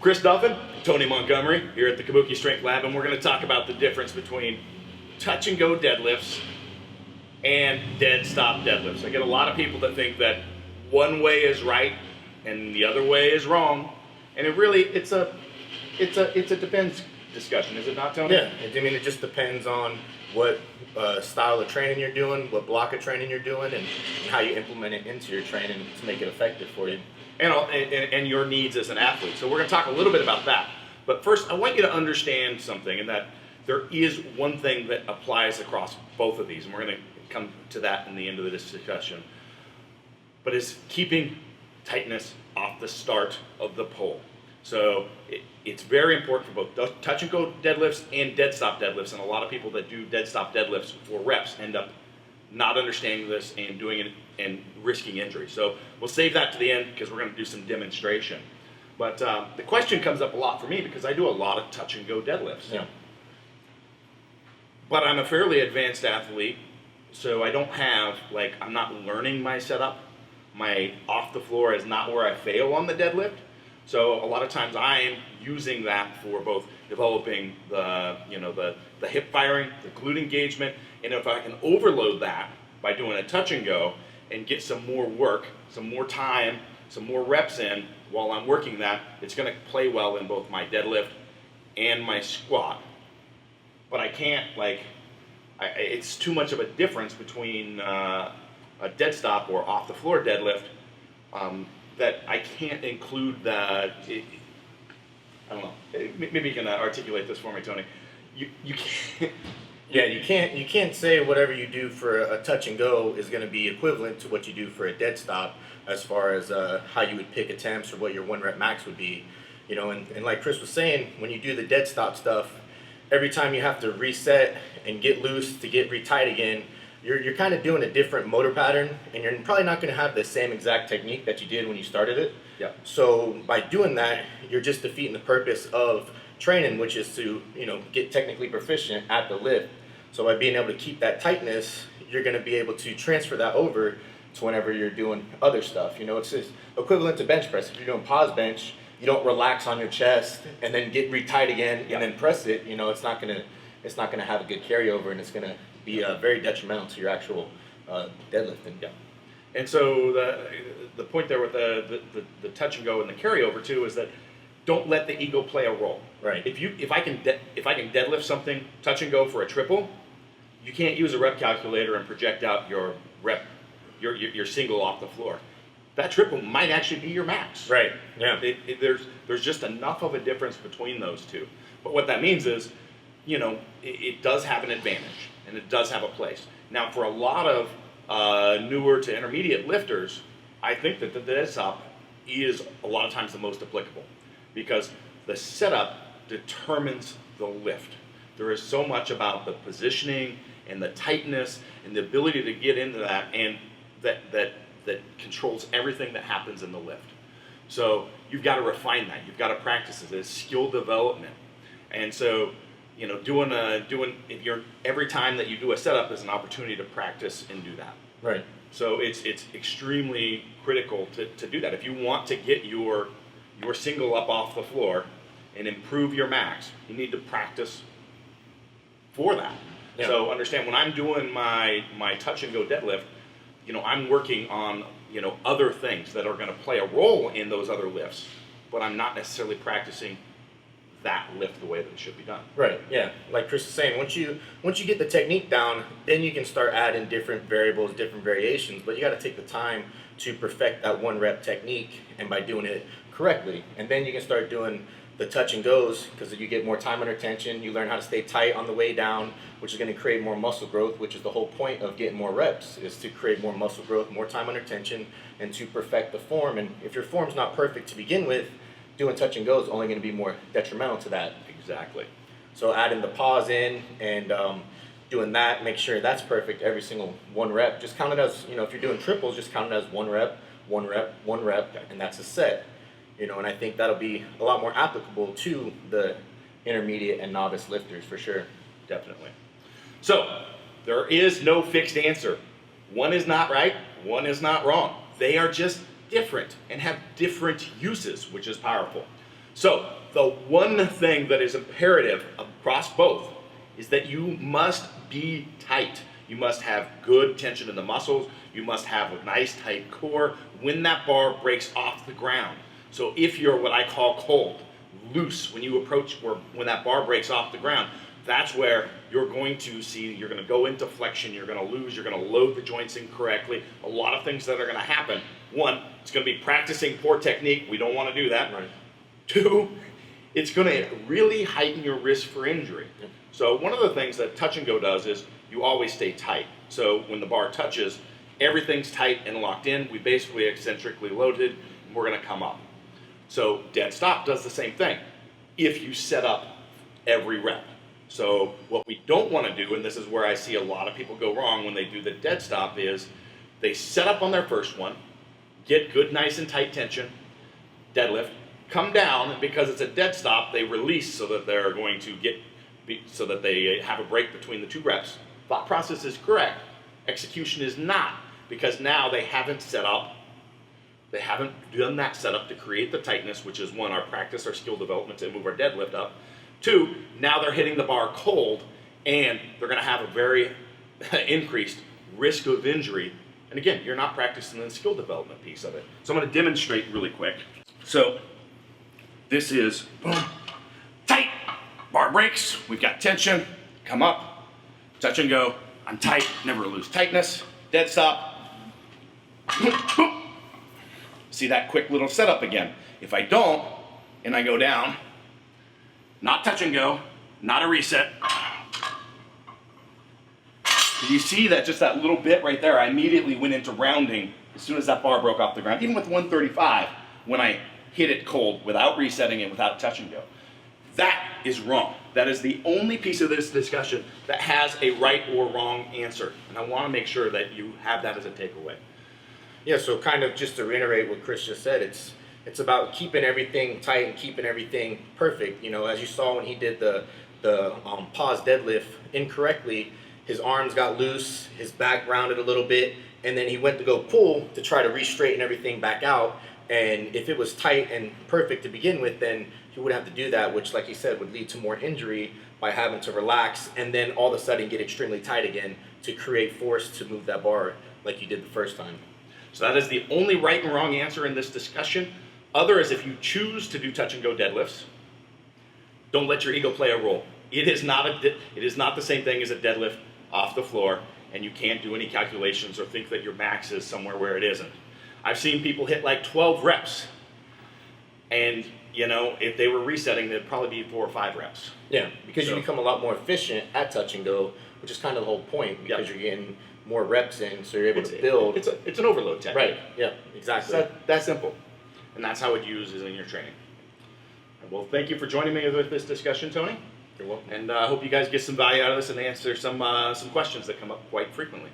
Chris Duffin, Tony Montgomery here at the Kabuki Strength Lab, and we're going to talk about the difference between touch and go deadlifts and dead stop deadlifts. I get a lot of people that think that one way is right and the other way is wrong, and it's a depends discussion, is it not, Tony? Yeah, I mean, it just depends on what style of training you're doing, what block of training you're doing, and how you implement it into your training to make it effective for you. And your needs as an athlete. So we're going to talk a little bit about that. But first, I want you to understand something, and that there is one thing that applies across both of these, and we're going to come to that in the end of this discussion. But it's keeping tightness off the start of the pull. So it's very important for both touch and go deadlifts and dead stop deadlifts, and a lot of people that do dead stop deadlifts for reps end up not understanding this and doing it and risking injury. So we'll save that to the end because we're going to do some demonstration. But the question comes up a lot for me because I do a lot of touch and go deadlifts. Yeah. But I'm a fairly advanced athlete, so I don't have, I'm not learning my setup. My off the floor is not where I fail on the deadlift. So a lot of times I'm using that for both developing the hip firing, the glute engagement, and if I can overload that by doing a touch and go and get some more work, some more time, some more reps in while I'm working that, it's going to play well in both my deadlift and my squat. But I can't, it's too much of a difference between a dead stop or off the floor deadlift that I can't include the, I don't know, maybe you can articulate this for me, Tony. You can't. Yeah, you can't say whatever you do for a touch and go is going to be equivalent to what you do for a dead stop as far as how you would pick attempts or what your 1 rep max would be. And like Chris was saying, when you do the dead stop stuff, every time you have to reset and get loose to get re-tight again, you're kind of doing a different motor pattern, and you're probably not going to have the same exact technique that you did when you started it. Yeah. So by doing that, you're just defeating the purpose of training, which is to get technically proficient at the lift. So by being able to keep that tightness, you're going to be able to transfer that over to whenever you're doing other stuff. It's just equivalent to bench press. If you're doing pause bench, you don't relax on your chest and then get re-tight again and then press it. It's not gonna have a good carryover, and it's gonna be very detrimental to your actual deadlifting. Yeah. And so the point there with the touch and go and the carryover too is that don't let the ego play a role. Right. If I can deadlift something touch and go for a triple, you can't use a rep calculator and project out your rep, your single off the floor. That triple might actually be your max. Right. Yeah. There's just enough of a difference between those two. But what that means is, it does have an advantage and it does have a place. Now, for a lot of newer to intermediate lifters, I think that the dead stop is a lot of times the most applicable because the setup determines the lift. There is so much about the positioning and the tightness and the ability to get into that, and that controls everything that happens in the lift. So you've got to refine that. You've got to practice it. It's skill development. And so, every time that you do a setup is an opportunity to practice and do that. Right. So it's extremely critical to do that. If you want to get your single up off the floor and improve your max, you need to practice for that. Yeah. So understand, when I'm doing my touch and go deadlift, I'm working on, other things that are going to play a role in those other lifts, but I'm not necessarily practicing that lift the way that it should be done. Right, yeah. Like Chris is saying, once you get the technique down, then you can start adding different variables, different variations, but you got to take the time to perfect that 1 rep technique, and by doing it correctly. And then you can start doing the touch and goes, because you get more time under tension, you learn how to stay tight on the way down, which is going to create more muscle growth, which is the whole point of getting more reps, is to create more muscle growth, more time under tension, and to perfect the form. And if your form's not perfect to begin with, doing touch and go is only going to be more detrimental to that. Exactly. So adding the pause in and doing that, make sure that's perfect every single 1 rep. Just count it as, if you're doing triples, just count it as 1 rep, 1 rep, 1 rep, and that's a set. And I think that'll be a lot more applicable to the intermediate and novice lifters for sure. Definitely. So there is no fixed answer. One is not right, one is not wrong. They are just different and have different uses, which is powerful. So the one thing that is imperative across both is that you must be tight. You must have good tension in the muscles. You must have a nice tight core when that bar breaks off the ground. So if you're what I call cold, loose, when you approach, or when that bar breaks off the ground, that's where you're going to see, you're going to go into flexion, you're going to lose, you're going to load the joints incorrectly. A lot of things that are going to happen. One, it's going to be practicing poor technique. We don't want to do that. Right. Two, it's going to really heighten your risk for injury. Yep. So one of the things that touch and go does is you always stay tight. So when the bar touches, everything's tight and locked in. We basically eccentrically loaded, and we're going to come up. So dead stop does the same thing if you set up every rep. So what we don't want to do, and this is where I see a lot of people go wrong when they do the dead stop, is they set up on their first one, get good, nice and tight tension, deadlift, come down, and because it's a dead stop, they release so that they're going to so that they have a break between the two reps. Thought process is correct. Execution is not, because now they haven't set up, they haven't done that setup to create the tightness, which is one, our practice, our skill development to move our deadlift up. Two, now they're hitting the bar cold, and they're going to have a very increased risk of injury. And again, you're not practicing the skill development piece of it. So I'm going to demonstrate really quick. So this is boom, tight, bar breaks, we've got tension, come up, touch and go, I'm tight, never lose tightness, dead stop, see that quick little setup again. If I don't, and I go down, not touch and go, not a reset. You see that just that little bit right there, I immediately went into rounding as soon as that bar broke off the ground, even with 135, when I hit it cold without resetting it, without touch and go. That is wrong. That is the only piece of this discussion that has a right or wrong answer. And I want to make sure that you have that as a takeaway. Yeah, so kind of just to reiterate what Chris just said, it's about keeping everything tight and keeping everything perfect. You know, as you saw when he did the pause deadlift incorrectly, his arms got loose, his back rounded a little bit, and then he went to go pull to try to re-straighten everything back out. And if it was tight and perfect to begin with, then he would have to do that, which, like he said, would lead to more injury by having to relax and then all of a sudden get extremely tight again to create force to move that bar like you did the first time. So that is the only right and wrong answer in this discussion. Other is if you choose to do touch and go deadlifts, don't let your ego play a role. It is not the same thing as a deadlift off the floor, and you can't do any calculations or think that your max is somewhere where it isn't. I've seen people hit like 12 reps, and you know, if they were resetting, they'd probably be 4 or 5 reps. Yeah, because you become a lot more efficient at touch and go, which is kind of the whole point, because you're getting more reps in, so you're able to build. It's an overload technique. Right, yeah, exactly. It's that simple. And that's how it uses in your training. Well, thank you for joining me with this discussion, Tony. You're welcome. And I hope you guys get some value out of this and answer some questions that come up quite frequently.